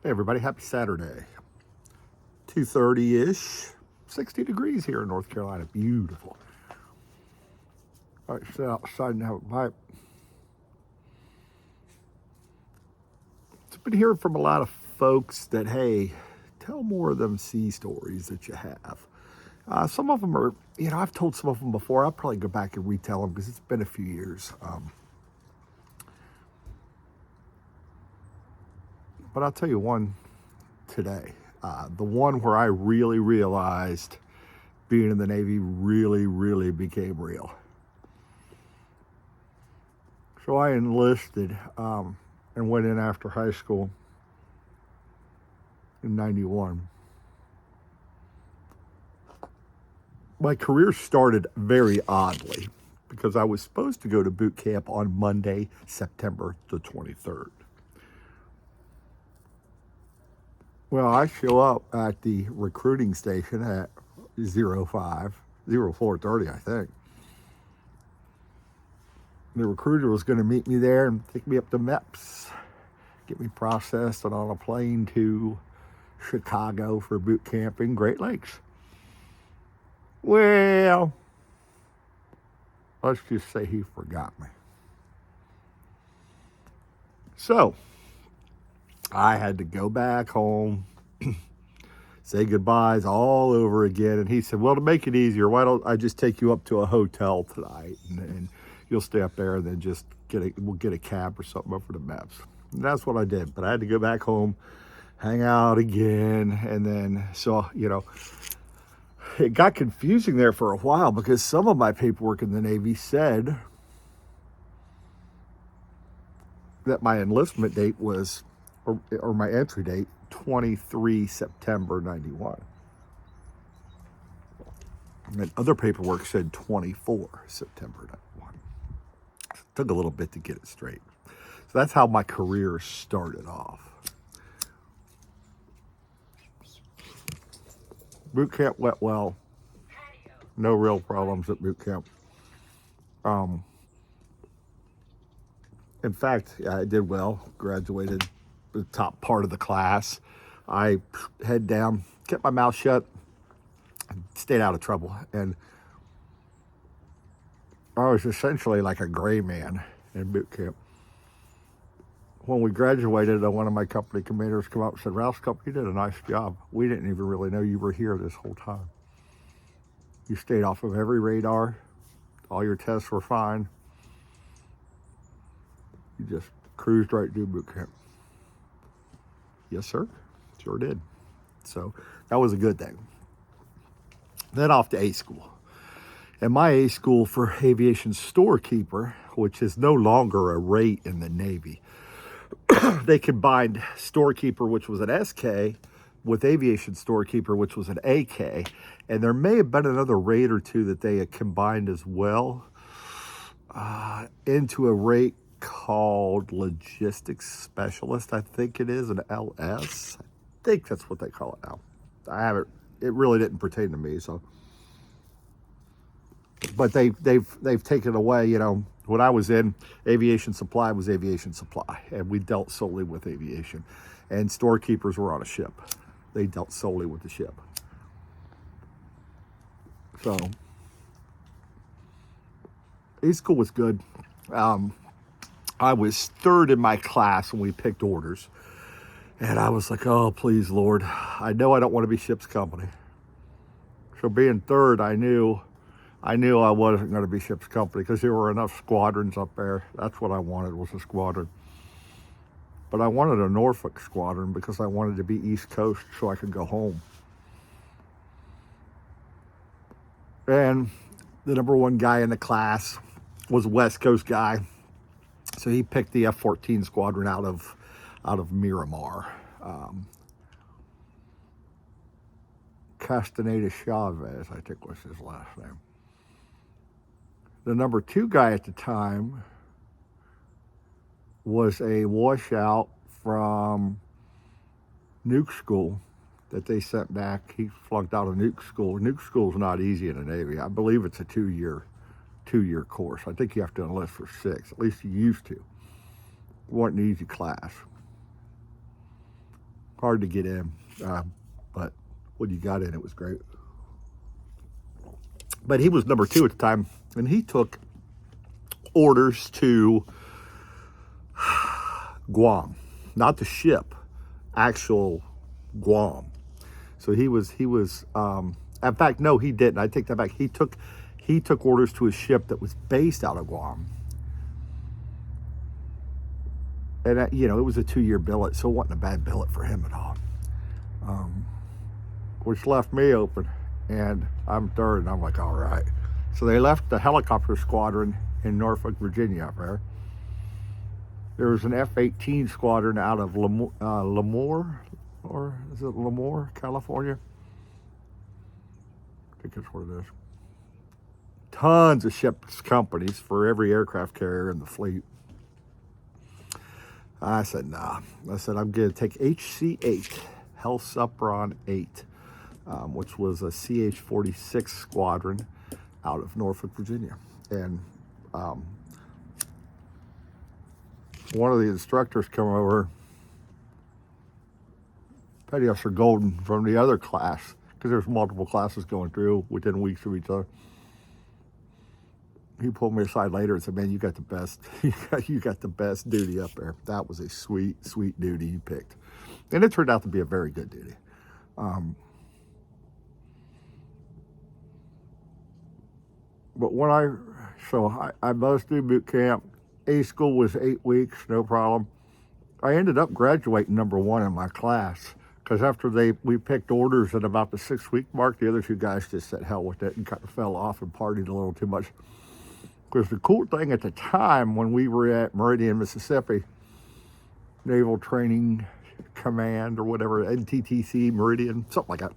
Hey everybody, happy Saturday. 2:30-ish, 60 degrees here in North Carolina. Beautiful. All right, sit outside and have a pipe. I've been hearing from a lot of folks that, hey, tell more of them sea stories that you have. Some of them are, I've told some of them before. I'll probably go back and retell them because it's been a few years. But I'll tell you one today. The one where I really realized being in the Navy really became real. So I enlisted and went in after high school in 91. My career started very oddly because I was supposed to go to boot camp on Monday, September the 23rd. Well, I show up at the recruiting station at 04:30, I think. The recruiter was going to meet me there and take me up to MEPS, get me processed and on a plane to Chicago for boot camp in Great Lakes. Well, let's just say he forgot me. So, I had to go back home, say goodbyes all over again. And he said, well, to make it easier, why don't I just take you up to a hotel tonight and you'll stay up there and then just we'll get a cab or something up for the MEPS. And that's what I did. But I had to go back home, hang out again. And then, it got confusing there for a while because some of my paperwork in the Navy said that my enlistment date was, or my entry date, 23 September 91. And other paperwork said 24 September 91. It took a little bit to get it straight. So that's how my career started off. Boot camp went well. No real problems at boot camp. In fact, I did well, graduated the top part of the class. I head down, kept my mouth shut, stayed out of trouble. And I was essentially like a gray man in boot camp. When we graduated, one of my company commanders came up and said, Ralph, you did a nice job. We didn't even really know you were here this whole time. You stayed off of every radar. All your tests were fine. You just cruised right through boot camp. Yes, sir. Sure did. So that was a good thing. Then off to A school. And my A school for aviation storekeeper, which is no longer a rate in the Navy, they combined storekeeper, which was an SK, with aviation storekeeper, which was an AK. And there may have been another rate or two that they had combined as well into a rate called logistics specialist. I think it is an LS. I think that's what they call it now. It really didn't pertain to me. So, but they've taken away, when I was in aviation supply was aviation supply, and we dealt solely with aviation, and storekeepers were on a ship. They dealt solely with the ship. So A school was good. I was third in my class when we picked orders. And I was like, oh, please, Lord. I know I don't want to be ship's company. So being third, I knew I wasn't going to be ship's company because there were enough squadrons up there. That's what I wanted, was a squadron. But I wanted a Norfolk squadron because I wanted to be East Coast so I could go home. And the number one guy in the class was a West Coast guy. So he picked the F-14 squadron out of Miramar. Castaneda Chavez, I think was his last name. The number two guy at the time was a washout from nuke school that they sent back. He flunked out of nuke school. Nuke school is not easy in the Navy. I believe it's a two-year course. I think you have to enlist for 6. At least you used to. It wasn't an easy class. hard to get in, but when you got in, it was great. But he was number 2 at the time, and he took orders to Guam, not the ship, actual Guam. So he was. In fact, no, he didn't. I take that back. He took orders to a ship that was based out of Guam, and it was a 2-year billet, so it wasn't a bad billet for him at all. Which left me open, and I'm third, and I'm like, all right. So they left the helicopter squadron in Norfolk, Virginia up there. There was an F-18 squadron out of Lemoore, or is it Lemoore, California? I think that's what it is. Tons of ships companies for every aircraft carrier in the fleet. I said, nah. I said, I'm going to take HC-8, Hellsupron 8, which was a CH-46 squadron out of Norfolk, Virginia. And one of the instructors come over, Petty Officer Golden from the other class, because there's multiple classes going through within weeks of each other. He pulled me aside later and said, man, you got the best, you got the best duty up there. That was a sweet, sweet duty you picked. And it turned out to be a very good duty. But when I buzzed through boot camp. A school was 8 weeks, no problem. I ended up graduating number 1 in my class, because after we picked orders at about the 6-week mark, the other 2 guys just said hell with it and kind of fell off and partied a little too much. Because the cool thing at the time when we were at Meridian, Mississippi, Naval Training Command or whatever, NTTC, Meridian, something like that.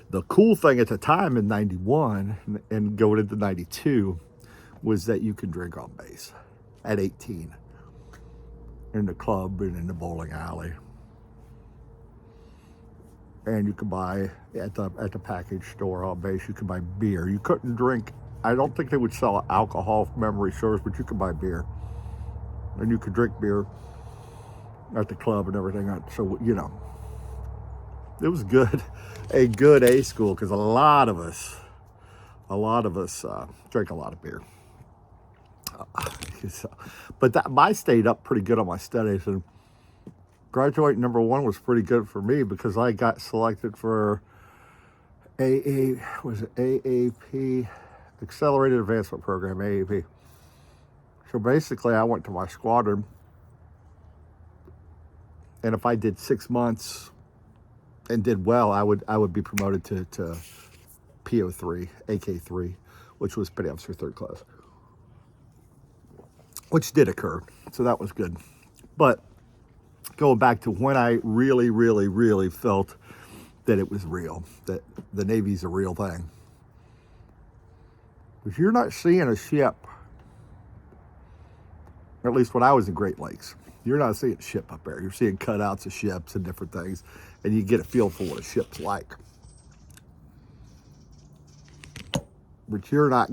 The cool thing at the time in 91 and going into 92 was that you could drink on base at 18 in the club and in the bowling alley. And you could buy at the package store on base, you could buy beer. You couldn't drink. I don't think they would sell alcohol from memory serves, but you could buy beer. And you could drink beer at the club and everything. So, it was good, a good A school, because a lot of us drank a lot of beer. But I stayed up pretty good on my studies, and graduating number 1 was pretty good for me because I got selected for AAP, Accelerated Advancement Program, AAP. So basically I went to my squadron, and if I did 6 months and did well, I would be promoted to PO3, AK3, which was Petty Officer 3rd class, which did occur. So that was good. But going back to when I really, really, really felt that it was real, that the Navy's a real thing. If you're not seeing a ship, at least when I was in Great Lakes, you're not seeing a ship up there. You're seeing cutouts of ships and different things, and you get a feel for what a ship's like. But you're not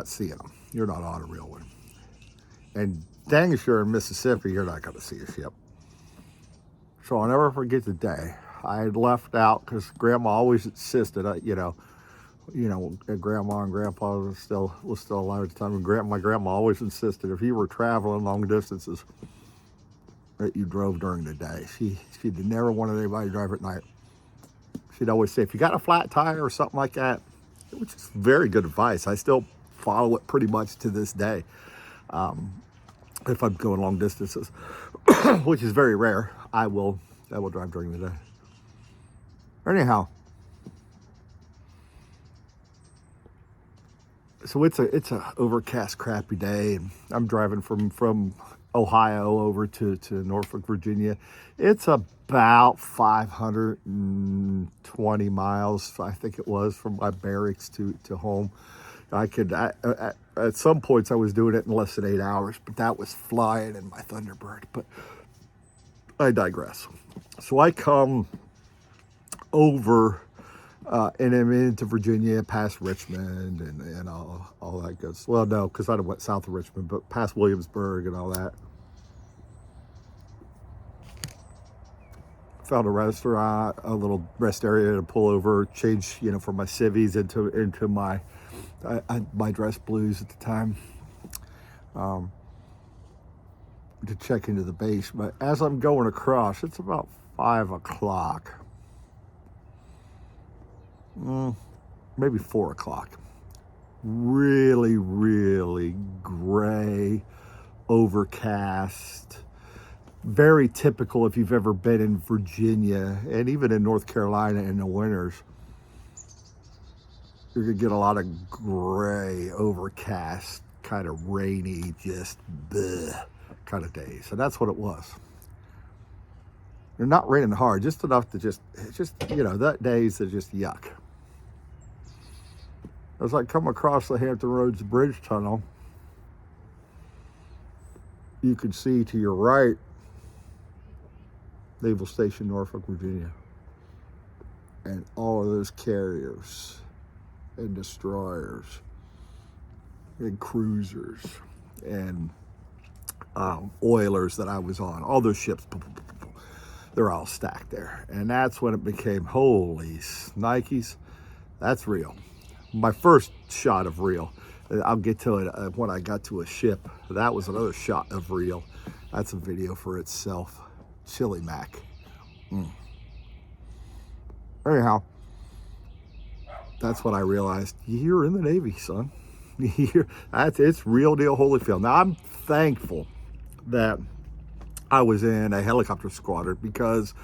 seeing them. You're not on a real one. And dang sure in Mississippi, you're not going to see a ship. So I'll never forget the day. I had left out because Grandma always insisted, Grandma and Grandpa was still alive at the time. And my grandma always insisted if you were traveling long distances that you drove during the day. She never wanted anybody to drive at night. She'd always say, if you got a flat tire or something like that, which is very good advice. I still follow it pretty much to this day. If I'm going long distances, which is very rare, I will drive during the day. Anyhow, so it's a overcast, crappy day, and I'm driving from Ohio over to Norfolk, Virginia. It's about 520 miles, I think it was, from my barracks to home. At some points I was doing it in less than 8 hours, but that was flying in my Thunderbird. But I digress. So I come over And then into Virginia, past Richmond and all that goes. Well, no, because I went south of Richmond, but past Williamsburg and all that. Found a restaurant, a little rest area to pull over, change, from my civvies into my dress blues at the time, to check into the base. But as I'm going across, it's about 5 o'clock, maybe 4 o'clock. Really, really gray, overcast. Very typical if you've ever been in Virginia and even in North Carolina in the winters. You're going to get a lot of gray, overcast, kind of rainy, just bleh kind of days. And that's what it was. They're not raining hard, just enough to that days that just yuck. As I come across the Hampton Roads Bridge Tunnel, you can see to your right Naval Station, Norfolk, Virginia, and all of those carriers and destroyers and cruisers and oilers that I was on. All those ships, they're all stacked there. And that's when it became, holy Nikes, that's real. My first shot of real. I'll get to it when I got to a ship. That was another shot of real. That's a video for itself. Chili Mac. Anyhow, that's what I realized. You're in the Navy, son. It's real deal Holyfield. Now, I'm thankful that I was in a helicopter squadron because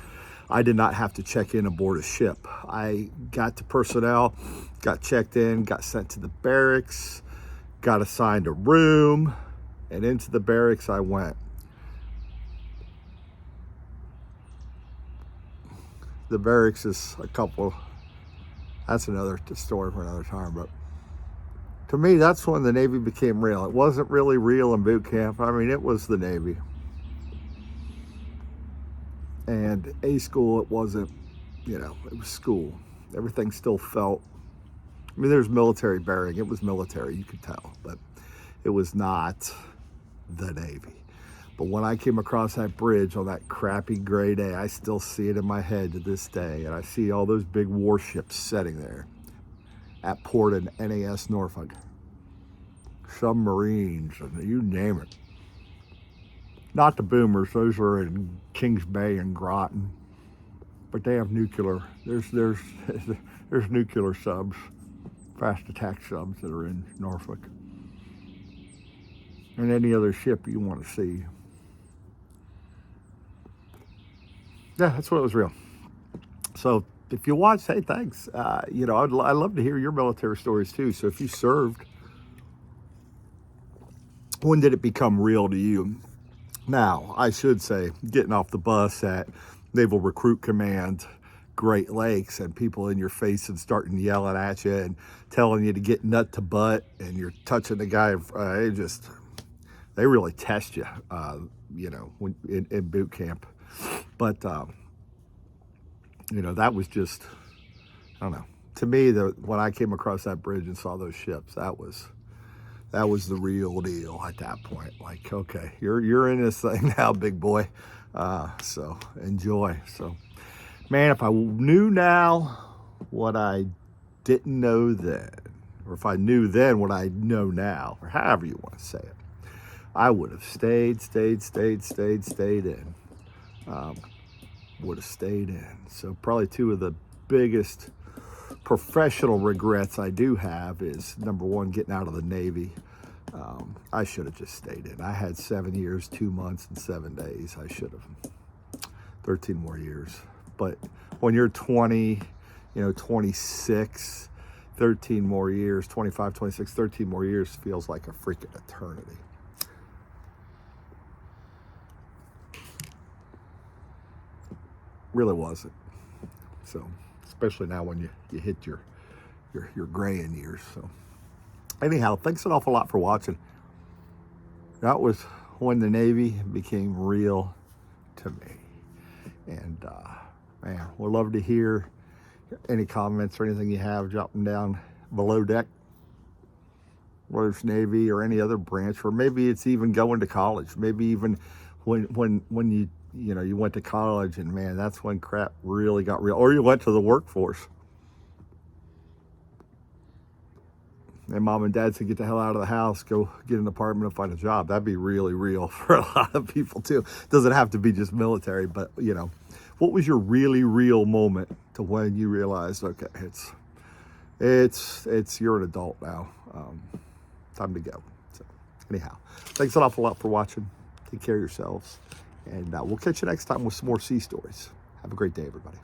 I did not have to check in aboard a ship. I got to personnel, got checked in, got sent to the barracks, got assigned a room, and into the barracks I went. The barracks is that's another story for another time, but to me, that's when the Navy became real. It wasn't really real in boot camp. I mean, it was the Navy. And A school, it wasn't, it was school. Everything still felt, there's military bearing. It was military, you could tell, but it was not the Navy. But when I came across that bridge on that crappy gray day, I still see it in my head to this day. And I see all those big warships sitting there at port in NAS Norfolk. Submarines, and you name it. Not the boomers, those are in Kings Bay and Groton. But they have nuclear, there's nuclear subs, fast attack subs that are in Norfolk. And any other ship you want to see. Yeah, that's what it was real. So if you watch, hey, thanks. I'd love to hear your military stories too. So if you served, when did it become real to you? Now, I should say, getting off the bus at Naval Recruit Command, Great Lakes, and people in your face and starting yelling at you and telling you to get nut to butt, and you're touching the guy, they really test you, when in boot camp. But, that was just, I don't know. To me, when I came across that bridge and saw those ships, that was the real deal at that point. Like, okay, you're in this thing now, big boy. So enjoy. So, man, if I knew now what I didn't know then, or if I knew then what I know now, or however you want to say it, I would have stayed in. Would have stayed in. So probably two of the biggest professional regrets I do have is, number one, getting out of the Navy. I should have just stayed in. I had 7 years, 2 months, and 7 days. I should have 13 more years. But when you're 20, 26, 13 more years, 25, 26, 13 more years feels like a freaking eternity. Really wasn't. So, especially now when you hit your graying years. So, anyhow, thanks an awful lot for watching. That was when the Navy became real to me. And man, we'd love to hear Any comments or anything you have, drop them down below deck, whether it's Navy or any other branch, or maybe it's even going to college. Maybe even when you went to college and man, that's when crap really got real, or you went to the workforce and mom and dad said, get the hell out of the house, go get an apartment and find a job. That'd be really real for a lot of people too. Doesn't have to be just military, but what was your really real moment to when you realized, okay, it's you're an adult now. Time to go. So anyhow, thanks an awful lot for watching. Take care of yourselves, and we'll catch you next time with some more sea stories. Have a great day, everybody.